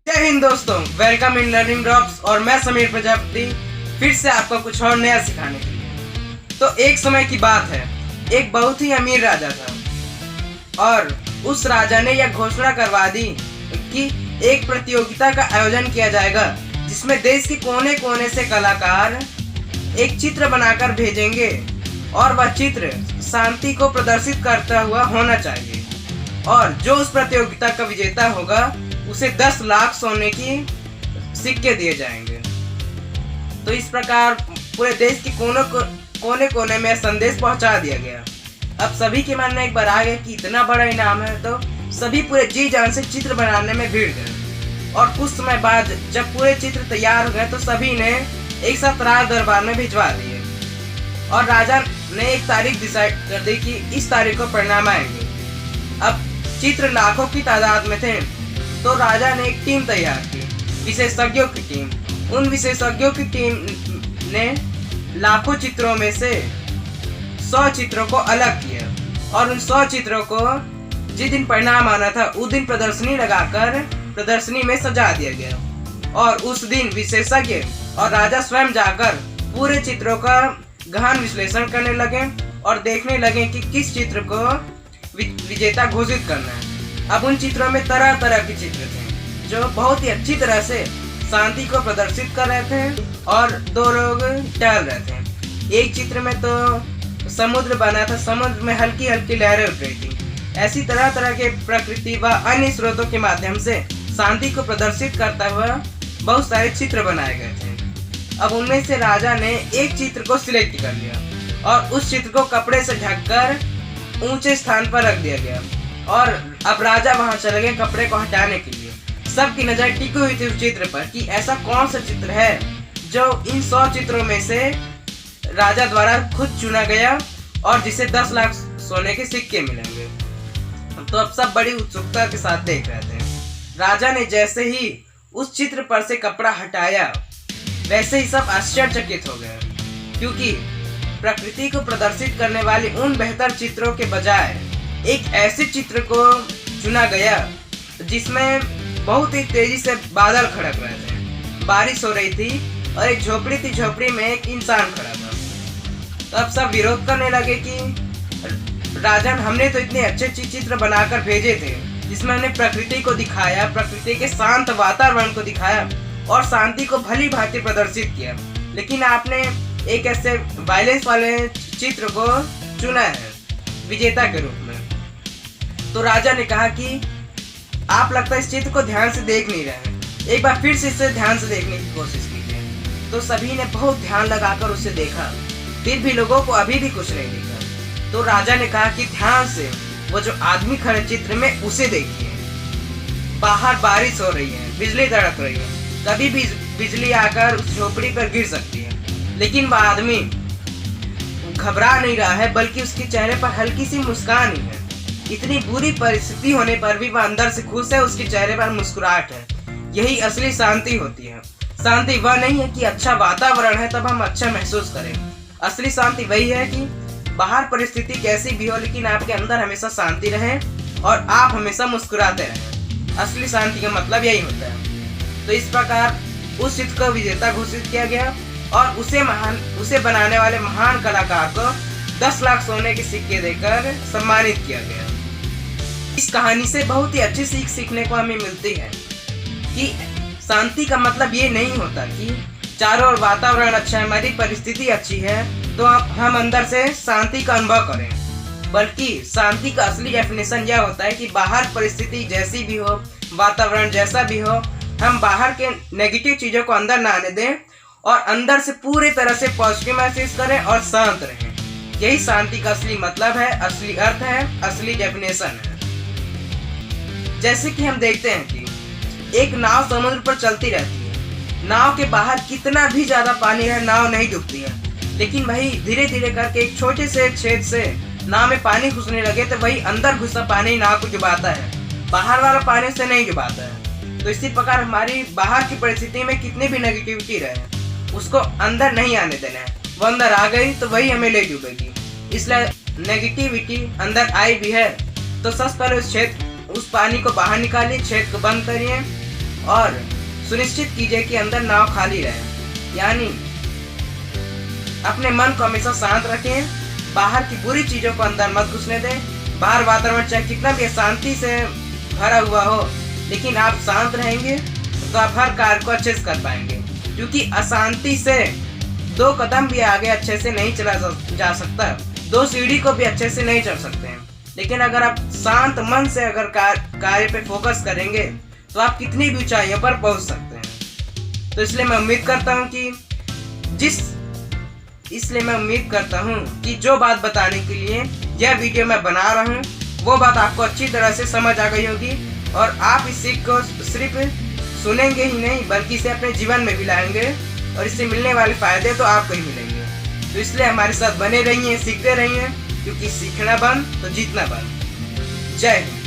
जय हिंद दोस्तों, welcome in learning drops. और मैं समीर प्रजापति फिर से आपको कुछ और नया सिखाने के लिए। तो एक समय की बात है, एक बहुत ही अमीर राजा था और उस राजा ने यह घोषणा करवा दी कि एक प्रतियोगिता का आयोजन किया जाएगा जिसमें देश के कोने कोने से कलाकार एक चित्र बनाकर भेजेंगे और वह चित्र शांति को प्रदर्शित करता हुआ होना चाहिए। और जो उस प्रतियोगिता का विजेता होगा उसे 10 लाख सोने की सिक्के दिए जाएंगे। तो इस प्रकार पूरे देश के कोने कोने में संदेश पहुंचा दिया गया। अब सभी के मन में एक बार आ गया कि इतना बड़ा इनाम है, तो सभी पूरे जी जान से चित्र बनाने में भीड़ गए। और कुछ समय बाद जब पूरे चित्र तैयार हो गए तो सभी ने एक साथ राज दरबार में भिजवा दिए और राजा ने एक तारीख डिसाइड कर दी कि इस तारीख को परिणाम आएंगे। अब चित्र लाखों की तादाद में थे, तो राजा ने एक टीम तैयार की, विशेषज्ञों की टीम। उन विशेषज्ञों की टीम ने लाखों चित्रों में से 100 चित्रों को अलग किया और उन 100 चित्रों को जिस दिन परिणाम आना था उस दिन प्रदर्शनी लगाकर प्रदर्शनी में सजा दिया गया। और उस दिन विशेषज्ञ और राजा स्वयं जाकर पूरे चित्रों का गहन विश्लेषण करने लगे और देखने लगे कि किस चित्र को विजेता घोषित करना है। अब उन चित्रों में तरह तरह के चित्र थे जो बहुत ही अच्छी तरह से शांति को प्रदर्शित कर रहे थे और दो लोग टहल रहे थे। एक चित्र में तो समुद्र बना था, समुद्र में हल्की हल्की लहरें उठ रही थी। ऐसी तरह तरह के प्रकृति व अन्य स्रोतों के माध्यम से शांति को प्रदर्शित करता हुआ बहुत सारे चित्र बनाए गए थे। अब उनमें से राजा ने एक चित्र को सिलेक्ट कर लिया और उस चित्र को कपड़े से ढककर ऊंचे स्थान पर रख दिया गया। और अब राजा वहां चले गए कपड़े को हटाने के लिए। सबकी नजर टिकी हुई थी उस चित्र पर कि ऐसा कौन सा चित्र है जो इन 100 चित्रों में से राजा द्वारा खुद चुना गया और जिसे 10 लाख सोने के सिक्के मिलेंगे। तो अब सब बड़ी उत्सुकता के साथ देख रहे थे। राजा ने जैसे ही उस चित्र पर से कपड़ा हटाया वैसे ही सब आश्चर्यचकित हो गए, क्योंकि प्रकृति को प्रदर्शित करने वाले उन बेहतर चित्रों के बजाय एक ऐसे चित्र को चुना गया जिसमें बहुत ही तेजी से बादल खड़क रहे थे, बारिश हो रही थी और एक झोपड़ी थी, झोपड़ी में एक इंसान खड़ा था। तो अब सब विरोध करने लगे कि राजन, हमने तो इतने अच्छे चित्र बनाकर भेजे थे जिसमें हमने प्रकृति को दिखाया, प्रकृति के शांत वातावरण को दिखाया और शांति को भली भांति प्रदर्शित किया, लेकिन आपने एक ऐसे वायलेंस वाले चित्र को चुना है विजेता के रूप में। तो राजा ने कहा कि आप लगता है इस चित्र को ध्यान से देख नहीं रहे हैं, एक बार फिर से इसे ध्यान से देखने की कोशिश कीजिए। तो सभी ने बहुत ध्यान लगाकर उसे देखा, फिर भी लोगों को अभी भी कुछ नहीं दिखा। तो राजा ने कहा कि ध्यान से वो जो आदमी खड़े चित्र में उसे देखिए। बाहर बारिश हो रही है, बिजली तड़क रही है, कभी भी बिजली आकर उस झोपड़ी पर गिर सकती है, लेकिन वह आदमी घबरा नहीं रहा है, बल्कि उसके चेहरे पर हल्की सी मुस्कान ही है। इतनी बुरी परिस्थिति होने पर भी वह अंदर से खुश है, उसके चेहरे पर मुस्कुराहट है। यही असली शांति होती है। शांति वह नहीं है कि अच्छा वातावरण है तब हम अच्छा महसूस करें। असली शांति वही है कि बाहर परिस्थिति कैसी भी हो लेकिन आपके अंदर हमेशा शांति रहे और आप हमेशा मुस्कुराते रहें। असली शांति का मतलब यही होता है। तो इस प्रकार उस चित्र को विजेता घोषित किया गया और उसे बनाने वाले महान कलाकार को 10 लाख सोने के सिक्के देकर सम्मानित किया गया। इस कहानी से बहुत ही अच्छी सीख सीखने को हमें मिलती है कि शांति का मतलब ये नहीं होता कि चारों ओर वातावरण अच्छा है, हमारी परिस्थिति अच्छी है तो हम अंदर से शांति का अनुभव करें, बल्कि शांति का असली डेफिनेशन यह होता है कि बाहर परिस्थिति जैसी भी हो, वातावरण जैसा भी हो, हम बाहर के नेगेटिव चीजों को अंदर ना आने दें और अंदर से पूरी तरह से पॉजिटिव महसूस करें और शांत रहें। यही शांति का असली मतलब है, असली अर्थ है, असली डेफिनेशन है। जैसे कि हम देखते हैं कि एक नाव समुद्र पर चलती रहती है, नाव के बाहर कितना भी ज्यादा पानी रहे नाव नहीं डूबती है, लेकिन वही धीरे धीरे करके एक छोटे से छेद से नाव में पानी घुसने लगे तो वही अंदर घुसा पानी नाव को डुबाता है, बाहर वाला पानी से नहीं डुबाता है। तो इसी प्रकार हमारी बाहर की परिस्थिति में कितनी भी नेगेटिविटी रहे उसको अंदर नहीं आने देना है, वो अंदर आ गई तो वही हमें ले डूबेगी। इसलिए नेगेटिविटी अंदर आई भी है तो सबसे पहले उस पानी को बाहर निकालिए, छेद को बंद करिए और सुनिश्चित कीजिए कि अंदर नाव खाली रहे। यानी अपने मन को हमेशा शांत रखें, बाहर की बुरी चीजों को अंदर मत घुसने दें। बाहर वातावरण चाहे कितना भी अशांति से भरा हुआ हो, लेकिन आप शांत रहेंगे तो आप हर कार्य को अच्छे से कर पाएंगे। क्योंकि अशांति से 2 कदम भी आगे अच्छे से नहीं चला जा सकता, 2 सीढ़ी को भी अच्छे से नहीं चढ़ सकते हैं। लेकिन अगर आप शांत मन से अगर कार्य पे फोकस करेंगे तो आप कितनी भी ऊंचाइयों पर पहुंच सकते हैं। तो इसलिए मैं उम्मीद करता हूं कि जो बात बताने के लिए यह वीडियो मैं बना रहा हूं, वो बात आपको अच्छी तरह से समझ आ गई होगी और आप इस सीख को सिर्फ सुनेंगे ही नहीं बल्कि इसे अपने जीवन में भी लाएंगे और इससे मिलने वाले फायदे तो आपको ही मिलेंगे। तो इसलिए हमारे साथ बने रहिए, सीखते रहिए, क्योंकि सीखना बंद तो जीतना बंद। जय हिंद।